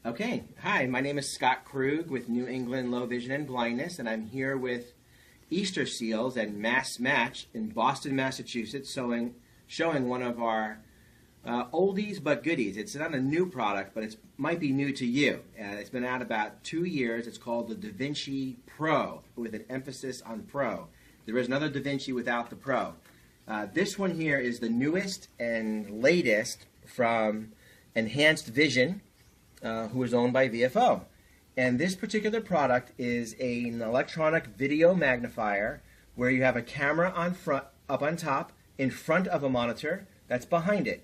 Okay, hi, my name is Scott Krig with New England Low Vision and Blindness, and I'm here with Easter seals and Mass Match in Boston, Massachusetts, showing one of our oldies but goodies. It's not a new product, but it might be new to you. It's been out about 2 years. It's called the DaVinci Pro, with an emphasis on Pro. There is another DaVinci without the Pro. This one here is the newest and latest from Enhanced Vision, who is owned by VFO. And this particular product is an electronic video magnifier where you have a camera up on top in front of a monitor that's behind it.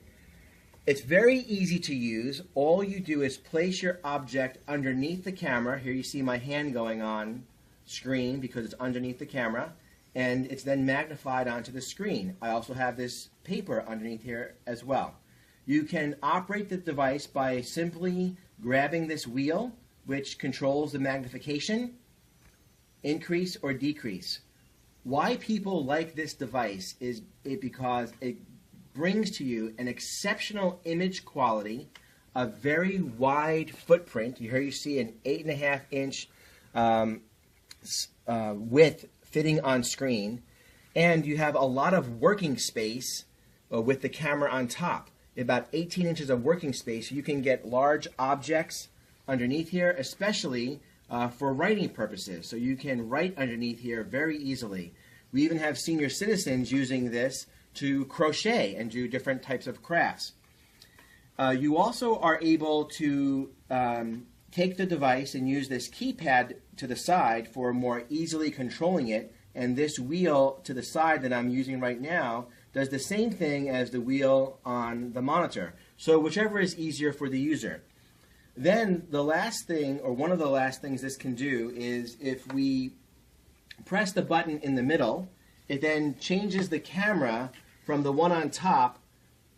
It's very easy to use. All you do is place your object underneath the camera. Here you see my hand going on screen because it's underneath the camera, and it's then magnified onto the screen. I also have this paper underneath here as well. You can operate the device by simply grabbing this wheel, which controls the magnification, increase or decrease. Why people like this device is because it brings to you an exceptional image quality, a very wide footprint. Here you see an 8.5-inch width fitting on screen, and you have a lot of working space with the camera on top. About 18 inches of working space. You can get large objects underneath here, especially for writing purposes. So you can write underneath here very easily. We even have senior citizens using this to crochet and do different types of crafts. You also are able to take the device and use this keypad to the side for more easily controlling it, and this wheel to the side that I'm using right now does the same thing as the wheel on the monitor. So whichever is easier for the user. Then the last thing, or one of the last things this can do, is if we press the button in the middle, it then changes the camera from the one on top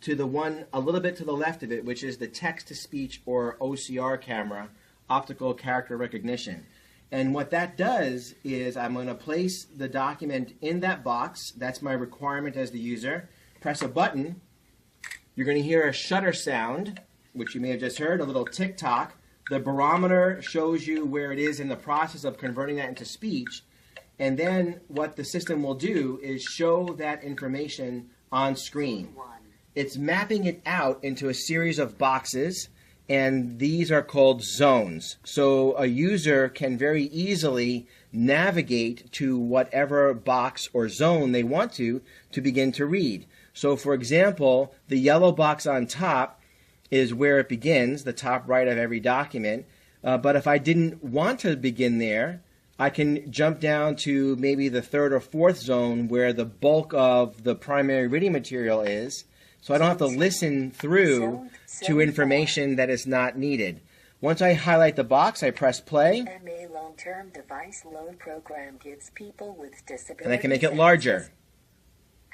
to the one a little bit to the left of it, which is the text-to-speech or OCR camera, optical character recognition. And what that does is I'm going to place the document in that box. That's my requirement as the user. Press a button. You're going to hear a shutter sound, which you may have just heard, a little tick-tock. The barometer shows you where it is in the process of converting that into speech. And then what the system will do is show that information on screen. It's mapping it out into a series of boxes, and these are called zones. So a user can very easily navigate to whatever box or zone they want to begin to read. So for example, the yellow box on top is where it begins, the top right of every document. But if I didn't want to begin there, I can jump down to maybe the third or fourth zone where the bulk of the primary reading material is. So I don't have to listen through to information that is not needed. Once I highlight the box, I press play. MA long-term device loan program gives people with disabilities And I can make it larger.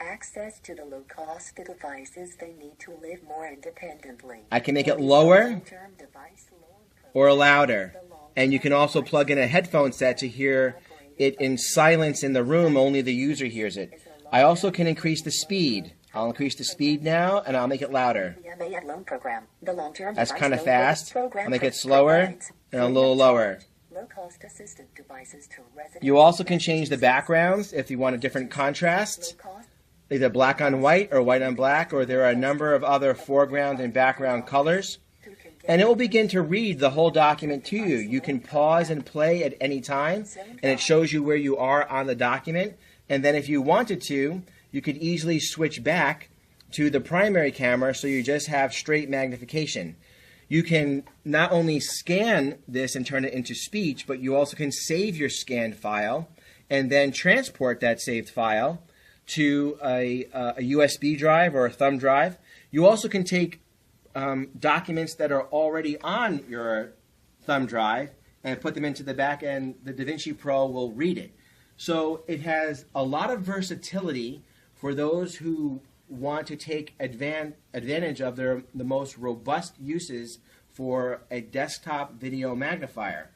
access to the low-cost devices they need to live more independently. I can make it lower Long-term device loan program or louder. And you can also plug in a headphone set to hear it in silence in the room, only the user hears it. I also can increase the speed. I'll increase the speed now, and I'll make it louder. The MA loan program. The long-term That's device kind of loan fast. program I'll make it slower provides and a little lower. low-cost assistant devices to residents. You also can change the backgrounds if you want a different contrast, Low-cost either black on white or white on black, or there are a number of other foreground and background colors. And it will begin to read the whole document to you. You can pause and play at any time, and it shows you where you are on the document. And then if you wanted to, you could easily switch back to the primary camera so you just have straight magnification. You can not only scan this and turn it into speech, but you also can save your scanned file and then transport that saved file to a USB drive or a thumb drive. You also can take documents that are already on your thumb drive and put them into the back, and the DaVinci Pro will read it. So it has a lot of versatility for those who want to take advantage of the most robust uses for a desktop video magnifier.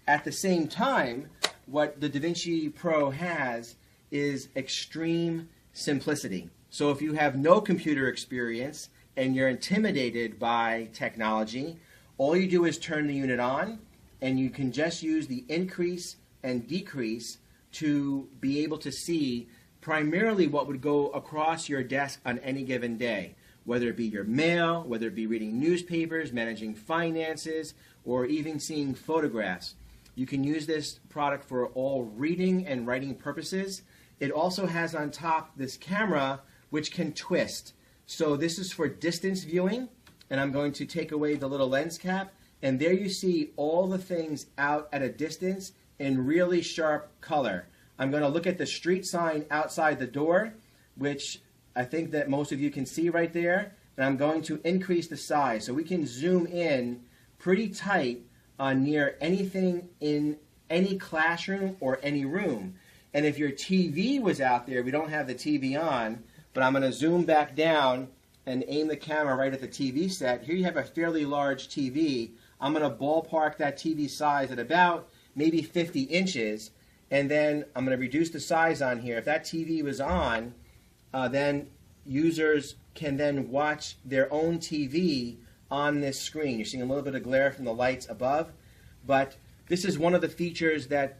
At the same time, what the DaVinci Pro has is extreme simplicity. So if you have no computer experience and you're intimidated by technology, All you do is turn the unit on, and you can just use the increase and decrease to be able to see primarily what would go across your desk on any given day, whether it be your mail, whether it be reading newspapers, managing finances, or even seeing photographs. You can use this product for all reading and writing purposes. It also has on top this camera which can twist. So this is for distance viewing, and I'm going to take away the little lens cap, and there you see all the things out at a distance in really sharp color. I'm going to look at the street sign outside the door, which I think that most of you can see right there, and I'm going to increase the size so we can zoom in pretty tight on near anything in any classroom or any room. And if your TV was out there, we don't have the TV on, but I'm going to zoom back down and aim the camera right at the TV set. Here you have a fairly large TV. I'm going to ballpark that TV size at about maybe 50 inches, and then I'm going to reduce the size on here. If that TV was on, then users can then watch their own TV on this screen. You're seeing a little bit of glare from the lights above, but this is one of the features that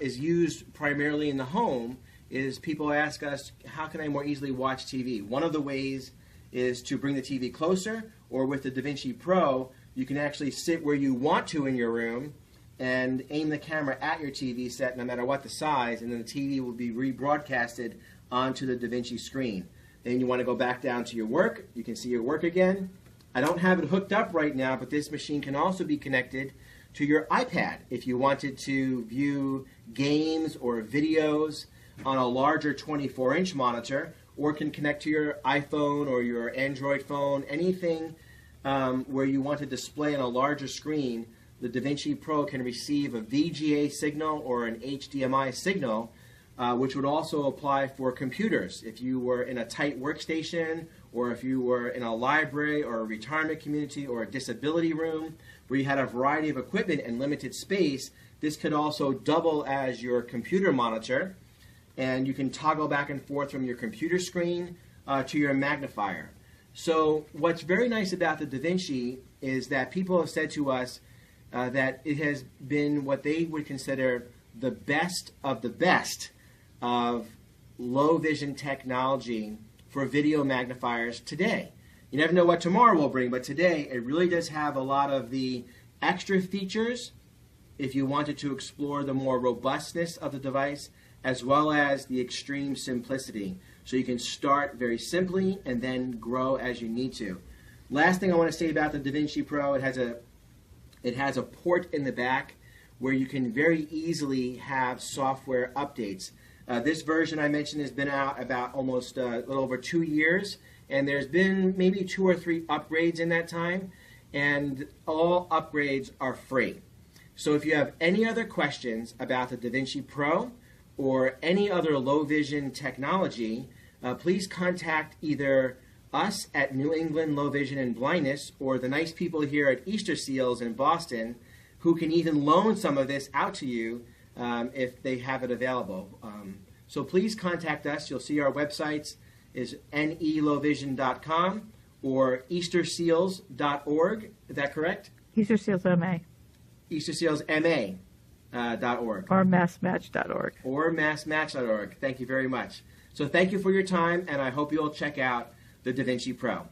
is used primarily in the home. Is people ask us, how can I more easily watch TV? One of the ways is to bring the TV closer, or with the DaVinci Pro, you can actually sit where you want to in your room and aim the camera at your TV set no matter what the size, and then the TV will be rebroadcasted onto the DaVinci screen. Then you want to go back down to your work. You can see your work again. I don't have it hooked up right now, but this machine can also be connected to your iPad if you wanted to view games or videos on a larger 24-inch monitor, or can connect to your iPhone or your Android phone, anything where you want to display on a larger screen. The DaVinci Pro can receive a VGA signal or an HDMI signal, which would also apply for computers. If you were in a tight workstation, or if you were in a library or a retirement community or a disability room where you had a variety of equipment and limited space, this could also double as your computer monitor, and you can toggle back and forth from your computer screen to your magnifier. So what's very nice about the DaVinci is that people have said to us that it has been what they would consider the best of low vision technology for video magnifiers today. You never know what tomorrow will bring, but today it really does have a lot of the extra features if you wanted to explore the more robustness of the device, as well as the extreme simplicity. So you can start very simply and then grow as you need to. Last thing I want to say about the DaVinci Pro, it has a port in the back where you can very easily have software updates. This version I mentioned has been out about almost a little over 2 years, and there's been maybe 2 or 3 upgrades in that time, and all upgrades are free. So if you have any other questions about the DaVinci Pro or any other low vision technology, please contact either us at New England Low Vision and Blindness or the nice people here at Easter Seals in Boston, who can even loan some of this out to you if they have it available. So please contact us. You'll see our websites is nelowvision.com or easterseals.org. Is that correct? Easter Seals MA. eastersealsma.org. Or massmatch.org. Or massmatch.org. Thank you very much. So thank you for your time, and I hope you'll check out the DaVinci Pro.